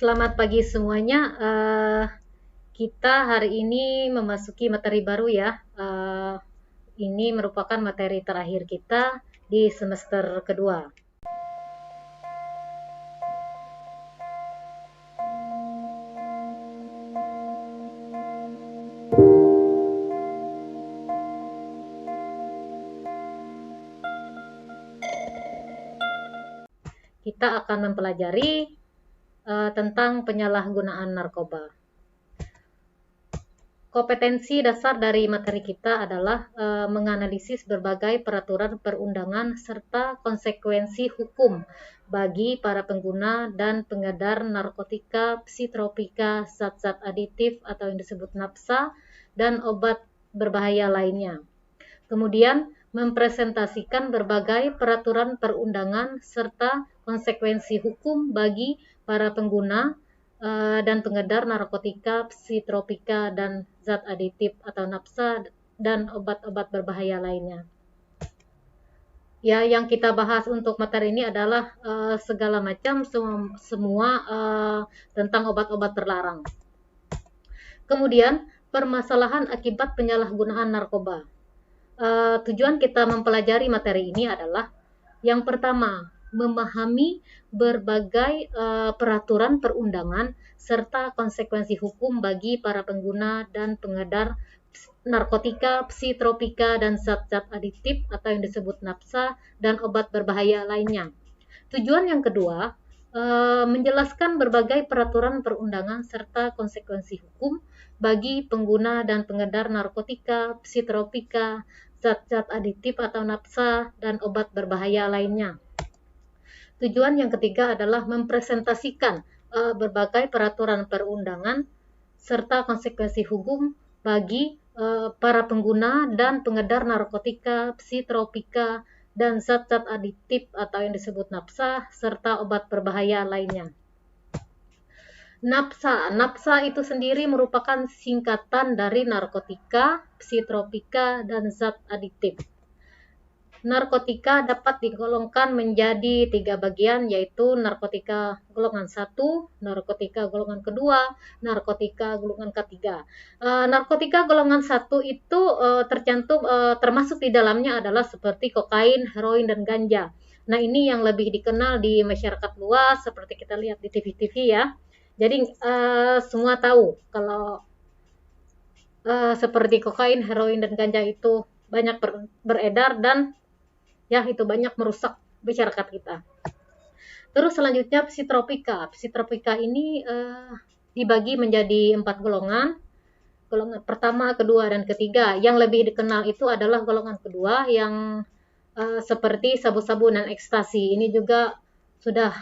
Selamat pagi semuanya. Kita hari ini memasuki materi baru ya. Ini merupakan materi terakhir kita di semester kedua. Kita akan mempelajari tentang penyalahgunaan narkoba. Kompetensi dasar dari materi kita adalah menganalisis berbagai peraturan perundangan serta konsekuensi hukum bagi para pengguna dan pengedar narkotika, psikotropika, zat-zat aditif atau yang disebut nafsa, dan obat berbahaya lainnya. Kemudian mempresentasikan berbagai peraturan perundangan serta konsekuensi hukum bagi para pengguna dan pengedar narkotika, psikotropika, dan zat aditif atau nafsa, dan obat-obat berbahaya lainnya. Ya, yang kita bahas untuk materi ini adalah segala macam semua tentang obat-obat terlarang. Kemudian, permasalahan akibat penyalahgunaan narkoba. Tujuan kita mempelajari materi ini adalah yang pertama, memahami berbagai peraturan perundangan serta konsekuensi hukum bagi para pengguna dan pengedar narkotika, psikotropika, dan zat-zat aditif atau yang disebut nafsa, dan obat berbahaya lainnya. Tujuan yang kedua, menjelaskan berbagai peraturan perundangan serta konsekuensi hukum bagi pengguna dan pengedar narkotika, psikotropika, zat-zat aditif atau nafsa, dan obat berbahaya lainnya. Tujuan yang ketiga adalah mempresentasikan berbagai peraturan perundangan serta konsekuensi hukum bagi para pengguna dan pengedar narkotika, psikotropika, dan zat-zat aditif atau yang disebut nafsa, serta obat berbahaya lainnya. Nafsa itu sendiri merupakan singkatan dari narkotika, psikotropika, dan zat aditif. Narkotika dapat digolongkan menjadi 3 bagian, yaitu narkotika golongan 1, narkotika golongan kedua, narkotika golongan ketiga. Narkotika golongan 1 itu tercantum termasuk di dalamnya adalah seperti kokain, heroin, dan ganja. Nah, ini yang lebih dikenal di masyarakat luas seperti kita lihat di TV-TV ya. Jadi semua tahu kalau seperti kokain, heroin, dan ganja itu banyak beredar dan ya itu banyak merusak masyarakat kita. Terus selanjutnya psikotropika. Psikotropika ini dibagi menjadi 4 golongan. Golongan pertama, kedua, dan ketiga. Yang lebih dikenal itu adalah golongan kedua yang seperti sabu-sabu dan ekstasi. Ini juga sudah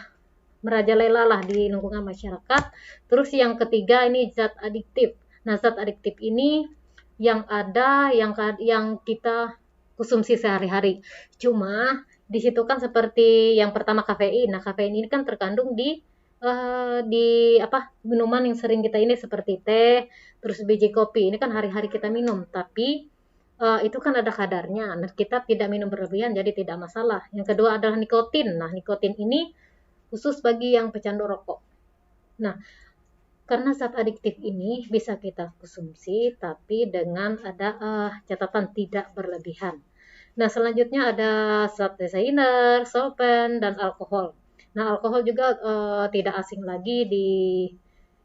merajalela lah di lingkungan masyarakat. Terus yang ketiga ini zat adiktif. Nah, zat adiktif ini yang ada yang kita konsumsi sehari-hari. Cuma di situ kan seperti yang pertama kafein. Nah, kafein ini kan terkandung di minuman yang sering kita ini seperti teh, terus biji kopi. Ini kan hari-hari kita minum, tapi itu kan ada kadarnya. Nah, kita tidak minum berlebihan jadi tidak masalah. Yang kedua adalah nikotin. Nah, nikotin ini khusus bagi yang pecandu rokok. Nah, karena zat adiktif ini bisa kita konsumsi tapi dengan ada catatan tidak berlebihan. Nah, selanjutnya ada zat designer, solvent, dan alkohol. Nah, alkohol juga tidak asing lagi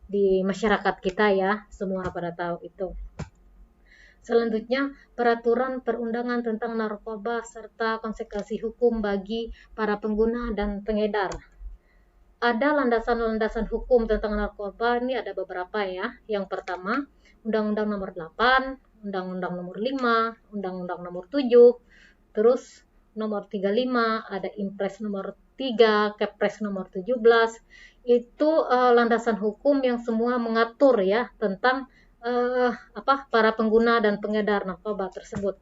di masyarakat kita ya, semua pada tahu itu. Selanjutnya, peraturan perundangan tentang narkoba serta konsekuensi hukum bagi para pengguna dan pengedar. Ada landasan-landasan hukum tentang narkoba, ini ada beberapa ya. Yang pertama, Undang-Undang Nomor 8, Undang-Undang Nomor 5, Undang-Undang Nomor 7, terus Nomor 35, ada Impres Nomor 3, Kepres Nomor 17. Itu landasan hukum yang semua mengatur ya tentang para pengguna dan pengedar narkoba tersebut.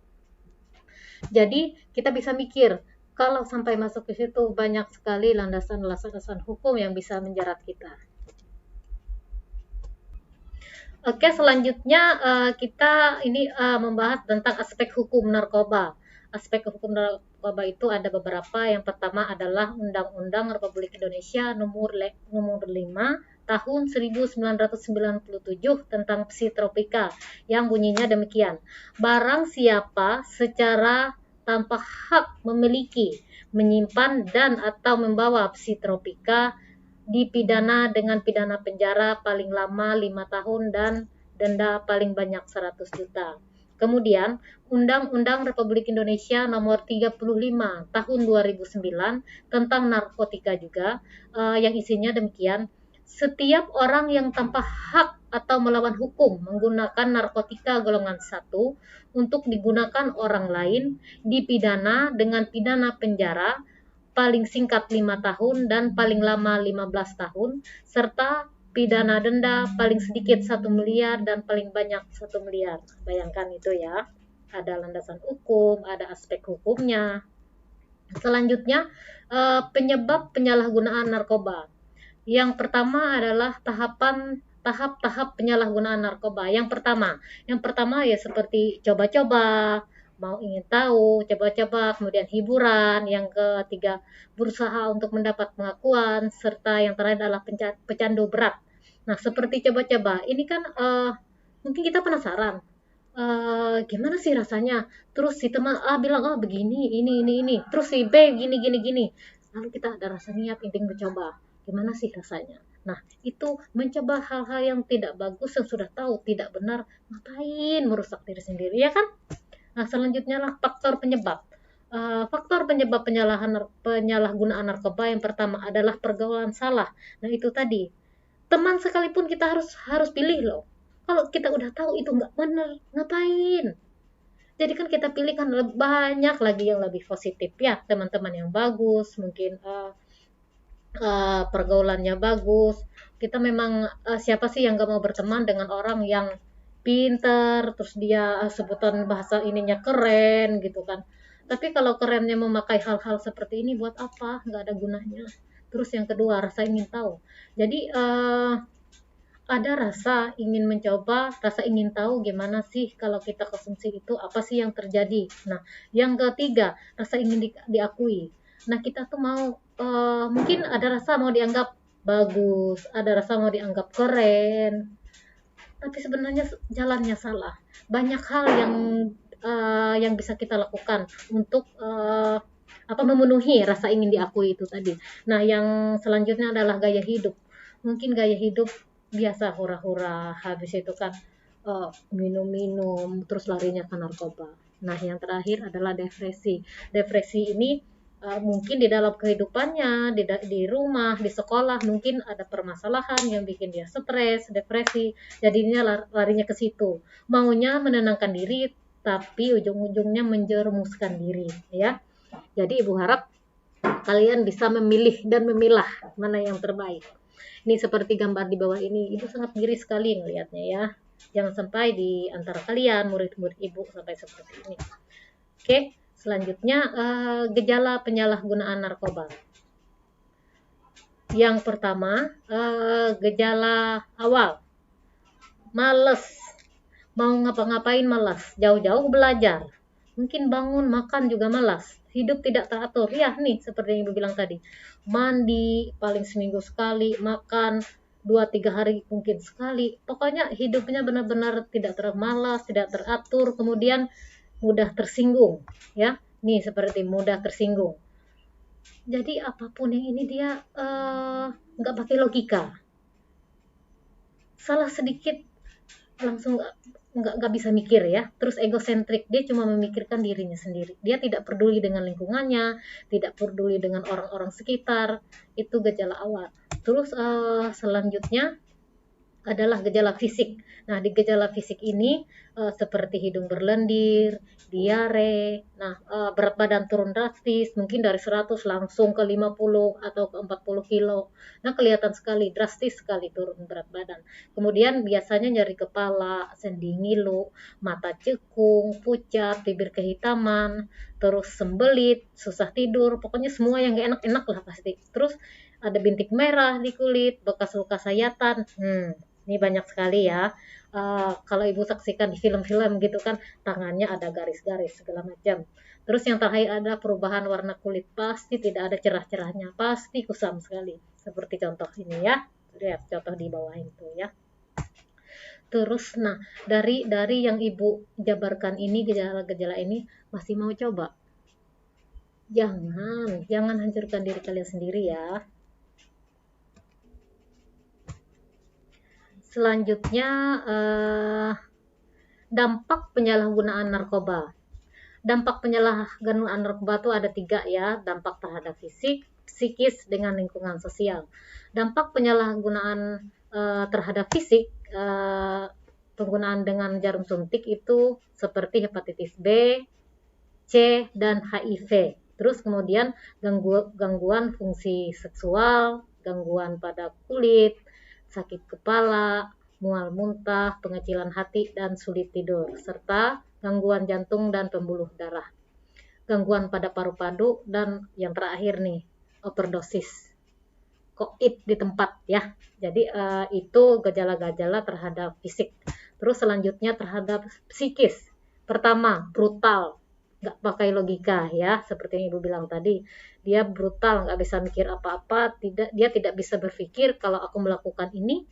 Jadi, kita bisa mikir kalau sampai masuk ke situ banyak sekali landasan hukum yang bisa menjerat kita. Oke, selanjutnya kita ini membahas tentang aspek hukum narkoba. Aspek hukum narkoba itu ada beberapa. Yang pertama adalah Undang-Undang Republik Indonesia Nomor 5 tahun 1997 tentang psikotropika yang bunyinya demikian. Barang siapa secara tanpa hak memiliki, menyimpan dan atau membawa psikotropika dipidana dengan pidana penjara paling lama 5 tahun dan denda paling banyak 100 juta. Kemudian, Undang-Undang Republik Indonesia Nomor 35 Tahun 2009 tentang narkotika juga, yang isinya demikian, setiap orang yang tanpa hak atau melawan hukum menggunakan narkotika golongan 1 untuk digunakan orang lain dipidana dengan pidana penjara paling singkat 5 tahun dan paling lama 15 tahun, serta pidana denda paling sedikit 1 miliar dan paling banyak 1 miliar. Bayangkan itu ya, ada landasan hukum, ada aspek hukumnya. Selanjutnya, penyebab penyalahgunaan narkoba. Yang pertama adalah tahap-tahap penyalahgunaan narkoba. Yang pertama ya seperti coba-coba, mau ingin tahu, coba-coba, kemudian hiburan. Yang ketiga, berusaha untuk mendapat pengakuan, serta yang terakhir adalah pecandu berat. Nah, seperti coba-coba, ini kan mungkin kita penasaran, gimana sih rasanya? Terus si teman A bilang, oh begini, ini. Terus si B gini. Lalu kita ada rasa niat ingin mencoba. Gimana sih rasanya? Nah, itu mencoba hal-hal yang tidak bagus, yang sudah tahu tidak benar, ngapain merusak diri sendiri, ya kan? Nah, selanjutnya lah faktor penyebab. Faktor penyebab penyalahgunaan narkoba yang pertama adalah pergaulan salah. Nah, itu tadi. Teman sekalipun kita harus pilih loh. Kalau kita udah tahu itu nggak benar, ngapain? Jadi kan kita pilih kan banyak lagi yang lebih positif ya, teman-teman yang bagus, mungkin pergaulannya bagus. Kita memang siapa sih yang gak mau berteman dengan orang yang pinter, terus dia sebutan bahasa ininya keren gitu kan. Tapi kalau kerennya memakai hal-hal seperti ini buat apa? Nggak ada gunanya. Terus yang kedua, rasa ingin tahu. Jadi ada rasa ingin mencoba, rasa ingin tahu gimana sih kalau kita konsumsi itu, apa sih yang terjadi. Nah, yang ketiga, rasa ingin diakui. Nah, kita tuh mau, mungkin ada rasa mau dianggap bagus, ada rasa mau dianggap keren, tapi sebenarnya jalannya salah. Banyak hal yang bisa kita lakukan untuk memenuhi rasa ingin diakui itu tadi. Nah, yang selanjutnya adalah gaya hidup. Mungkin gaya hidup biasa hura-hura, habis itu kan minum-minum, terus larinya ke narkoba. Nah, yang terakhir adalah depresi. Depresi ini mungkin di dalam kehidupannya, di rumah, di sekolah, mungkin ada permasalahan yang bikin dia stres, depresi, jadinya larinya ke situ. Maunya menenangkan diri, tapi ujung-ujungnya menjerumuskan diri, ya. Jadi Ibu harap kalian bisa memilih dan memilah mana yang terbaik. Ini seperti gambar di bawah ini, Ibu sangat miris sekali melihatnya ya. Jangan sampai di antara kalian, murid-murid Ibu, sampai seperti ini. Oke, selanjutnya gejala penyalahgunaan narkoba. Yang pertama, gejala awal, males, mau ngapa-ngapain malas, jauh-jauh belajar, mungkin bangun makan juga malas, hidup tidak teratur. Ya nih seperti yang Ibu bilang tadi, mandi paling seminggu sekali, makan 2-3 hari mungkin sekali, pokoknya hidupnya benar-benar tidak malas, tidak teratur, kemudian mudah tersinggung ya. Nih seperti mudah tersinggung. Jadi apapun yang ini dia nggak pakai logika, salah sedikit langsung nggak bisa mikir ya. Terus egosentrik, dia cuma memikirkan dirinya sendiri, dia tidak peduli dengan lingkungannya, tidak peduli dengan orang-orang sekitar. Itu gejala awal. Terus selanjutnya adalah gejala fisik. Nah, di gejala fisik ini seperti hidung berlendir, diare, nah berat badan turun drastis, mungkin dari 100 langsung ke 50 atau ke 40 kilo. Nah, kelihatan sekali, drastis sekali turun berat badan. Kemudian biasanya nyeri kepala, sendi ngilu, mata cekung, pucat, bibir kehitaman, terus sembelit, susah tidur, pokoknya semua yang gak enak-enak lah pasti. Terus ada bintik merah di kulit, bekas luka sayatan. Ini banyak sekali ya. Kalau Ibu saksikan di film-film gitu kan, tangannya ada garis-garis segala macam. Terus yang terakhir ada perubahan warna kulit, pasti tidak ada cerah-cerahnya, pasti kusam sekali. Seperti contoh ini ya. lihat contoh di bawah itu ya. Terus nah dari yang Ibu jabarkan ini, gejala-gejala ini, masih mau coba? Jangan hancurkan diri kalian sendiri ya. Selanjutnya dampak penyalahgunaan narkoba. Dampak penyalahgunaan narkoba itu ada 3 ya, dampak terhadap fisik, psikis, dengan lingkungan sosial. Dampak penyalahgunaan terhadap fisik, penggunaan dengan jarum suntik itu seperti hepatitis B, C, dan HIV. Terus kemudian gangguan fungsi seksual, gangguan pada kulit, sakit kepala, mual muntah, pengecilan hati, dan sulit tidur, serta gangguan jantung dan pembuluh darah, gangguan pada paru-paru, dan yang terakhir nih, overdosis, koit di tempat ya. Jadi itu gejala-gejala terhadap fisik. Terus selanjutnya terhadap psikis. Pertama, brutal, nggak pakai logika ya, seperti yang Ibu bilang tadi, dia brutal, nggak bisa mikir apa-apa, dia tidak bisa berpikir kalau aku melakukan ini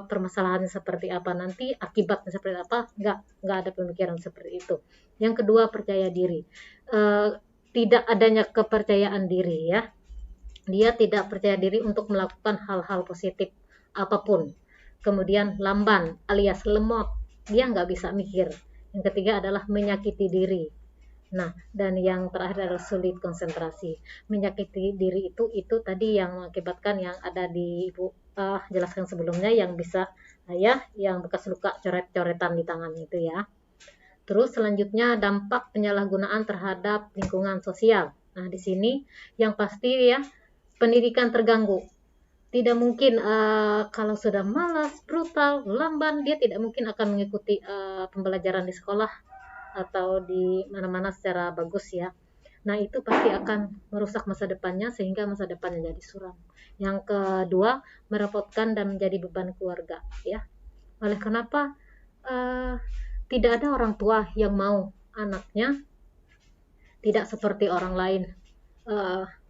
permasalahannya seperti apa, nanti akibatnya seperti apa, nggak ada pemikiran seperti itu. Yang kedua, percaya diri, tidak adanya kepercayaan diri ya, dia tidak percaya diri untuk melakukan hal-hal positif apapun. Kemudian lamban alias lemot, dia nggak bisa mikir. Yang ketiga adalah menyakiti diri. Nah, dan yang terakhir adalah sulit konsentrasi. Menyakiti diri itu tadi yang mengakibatkan yang ada di Ibu jelaskan sebelumnya, yang bisa yang bekas luka coret-coretan di tangan itu ya. Terus selanjutnya dampak penyalahgunaan terhadap lingkungan sosial. Nah, di sini yang pasti ya, pendidikan terganggu. Tidak mungkin kalau sudah malas, brutal, lamban, dia tidak mungkin akan mengikuti pembelajaran di sekolah atau di mana-mana secara bagus ya. Nah, itu pasti akan merusak masa depannya sehingga masa depannya jadi suram. Yang kedua, merepotkan dan menjadi beban keluarga ya. Oleh kenapa tidak ada orang tua yang mau anaknya tidak seperti orang lain,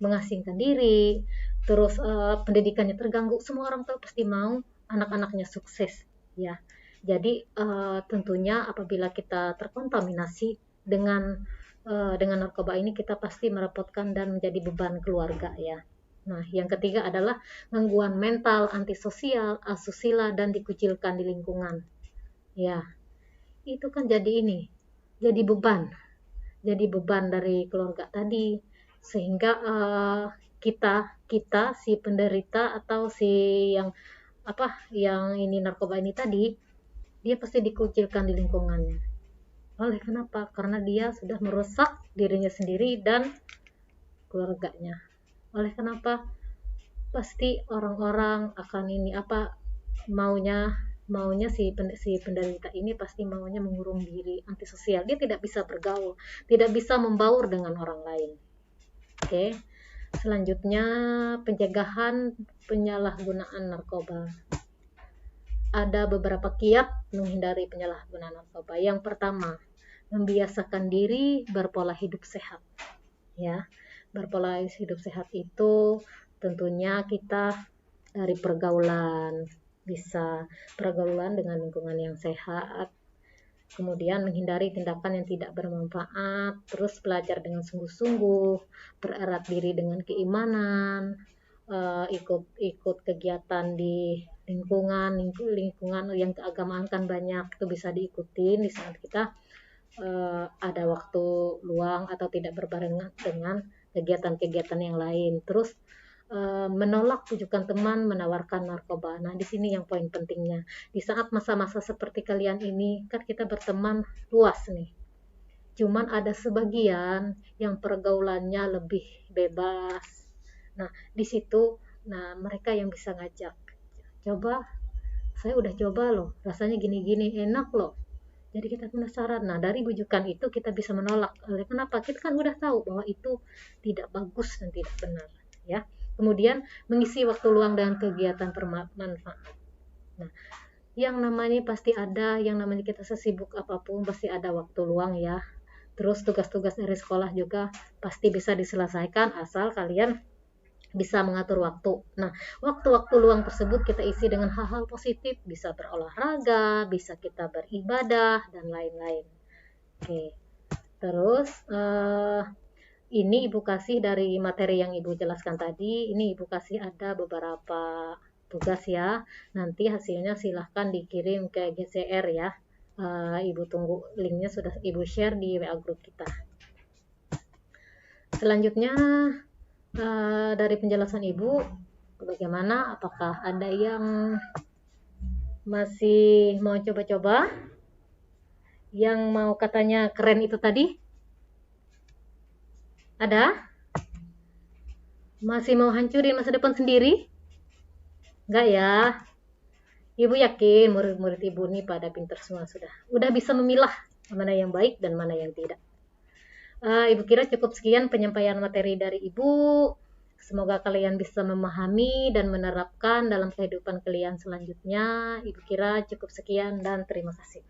mengasingkan diri, terus pendidikannya terganggu. Semua orang tua pasti mau anak-anaknya sukses ya. Jadi tentunya apabila kita terkontaminasi dengan narkoba ini, kita pasti merepotkan dan menjadi beban keluarga ya. Nah, yang ketiga adalah gangguan mental, antisosial, asusila, dan dikucilkan di lingkungan. Ya, itu kan jadi beban dari keluarga tadi, sehingga kita si penderita atau si yang ini narkoba ini tadi, dia pasti dikucilkan di lingkungannya. Oleh kenapa? Karena dia sudah merusak dirinya sendiri dan keluarganya. Oleh kenapa? Pasti orang-orang akan maunya si penderita ini pasti maunya mengurung diri, antisosial. Dia tidak bisa bergaul, tidak bisa membaur dengan orang lain. Oke. Selanjutnya, pencegahan penyalahgunaan narkoba. Ada beberapa kiat menghindari penyalahgunaan narkoba. Yang pertama, membiasakan diri berpola hidup sehat. Ya, berpola hidup sehat itu tentunya kita dari pergaulan, bisa pergaulan dengan lingkungan yang sehat, kemudian menghindari tindakan yang tidak bermanfaat, terus belajar dengan sungguh-sungguh, bererat diri dengan keimanan, ikut kegiatan di lingkungan yang keagamaan kan banyak, itu bisa diikuti di saat kita ada waktu luang atau tidak berbarengan dengan kegiatan-kegiatan yang lain. Terus menolak pujukan teman menawarkan narkoba. Nah, di sini yang poin pentingnya. Di saat masa-masa seperti kalian ini, kan kita berteman luas nih. Cuman ada sebagian yang pergaulannya lebih bebas. Nah, di situ mereka yang bisa ngajak. Coba, saya udah coba loh, rasanya gini-gini, enak loh. Jadi kita penasaran. Nah, dari bujukan itu kita bisa menolak. Kenapa? Kita kan udah tahu bahwa itu tidak bagus dan tidak benar, ya. Kemudian mengisi waktu luang dengan kegiatan bermanfaat. Nah, yang namanya pasti ada, yang namanya kita sesibuk apapun pasti ada waktu luang ya. Terus tugas-tugas dari sekolah juga pasti bisa diselesaikan asal kalian bisa mengatur waktu. Nah, waktu-waktu luang tersebut kita isi dengan hal-hal positif, bisa berolahraga, bisa kita beribadah, dan lain-lain. Oke, terus ini Ibu kasih dari materi yang Ibu jelaskan tadi, ini Ibu kasih ada beberapa tugas ya. Nanti hasilnya silahkan dikirim ke GCR ya. Ibu tunggu linknya sudah Ibu share di WA grup kita. Selanjutnya dari penjelasan Ibu, bagaimana? Apakah ada yang masih mau coba-coba? Yang mau katanya keren itu tadi? Ada? Masih mau hancurin masa depan sendiri? Enggak ya? Ibu yakin murid-murid Ibu ini pada pintar semua sudah. Udah bisa memilah mana yang baik dan mana yang tidak. Ibu kira cukup sekian penyampaian materi dari Ibu. Semoga kalian bisa memahami dan menerapkan dalam kehidupan kalian selanjutnya. Ibu kira cukup sekian dan terima kasih.